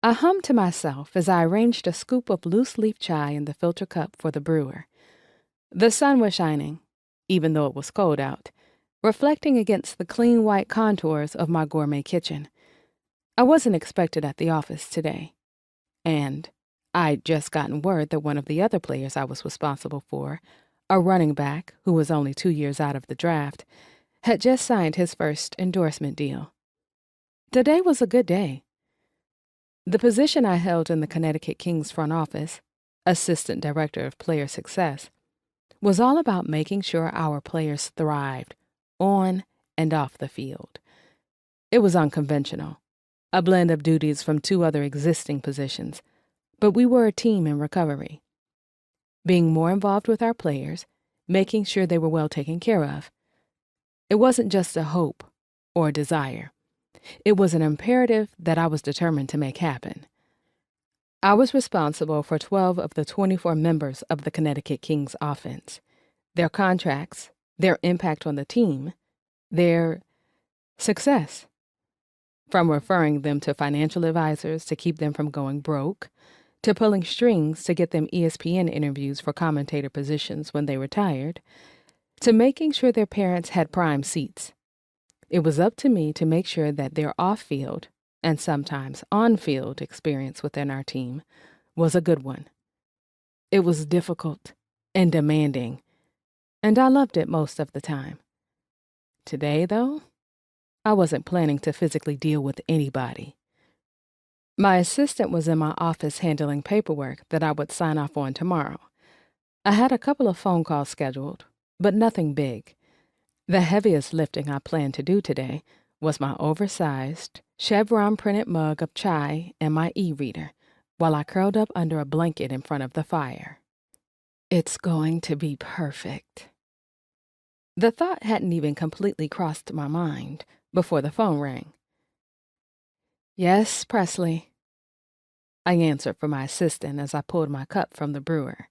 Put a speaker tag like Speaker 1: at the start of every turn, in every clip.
Speaker 1: I hummed to myself as I arranged a scoop of loose-leaf chai in the filter cup for the brewer. The sun was shining, even though it was cold out, reflecting against the clean white contours of my gourmet kitchen. I wasn't expected at the office today, and I'd just gotten word that one of the other players I was responsible for, a running back who was only 2 years out of the draft, had just signed his first endorsement deal. Today was a good day. The position I held in the Connecticut Kings front office, Assistant Director of Player Success, was all about making sure our players thrived on and off the field. It was unconventional, a blend of duties from 2 other existing positions, but we were a team in recovery. Being more involved with our players, making sure they were well taken care of. It wasn't just a hope or a desire. It was an imperative that I was determined to make happen. I was responsible for 12 of the 24 members of the Connecticut Kings offense, their contracts, their impact on the team, their success. From referring them to financial advisors to keep them from going broke, to pulling strings to get them ESPN interviews for commentator positions when they retired, to making sure their parents had prime seats. It was up to me to make sure that their off-field, and sometimes on-field experience within our team was a good one. It was difficult and demanding, and I loved it most of the time. Today, though, I wasn't planning to physically deal with anybody. My assistant was in my office handling paperwork that I would sign off on tomorrow. I had a couple of phone calls scheduled, but nothing big. The heaviest lifting I planned to do today was my oversized, chevron-printed mug of chai and my e-reader while I curled up under a blanket in front of the fire. It's going to be perfect. The thought hadn't even completely crossed my mind before the phone rang. "Yes, Presley," I answered for my assistant as I pulled my cup from the brewer.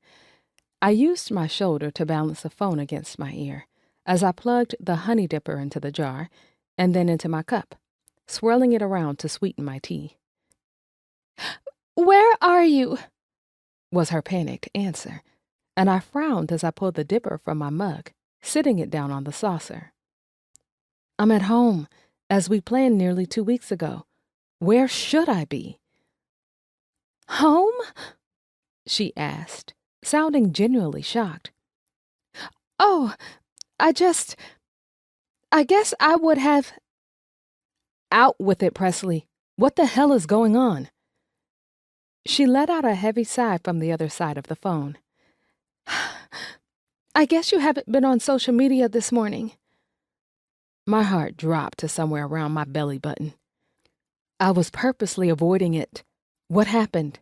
Speaker 1: I used my shoulder to balance the phone against my ear as I plugged the honey dipper into the jar and then into my cup, swirling it around to sweeten my tea. "Where are you?" was her panicked answer, and I frowned as I pulled the dipper from my mug, sitting it down on the saucer. "I'm at home, as we planned nearly 2 weeks ago. Where should I be?" "Home?" she asked, sounding genuinely shocked. "Oh, I guess I would have—" "Out with it, Presley. What the hell is going on?" She let out a heavy sigh from the other side of the phone. "I guess you haven't been on social media this morning." My heart dropped to somewhere around my belly button. I was purposely avoiding it. What happened?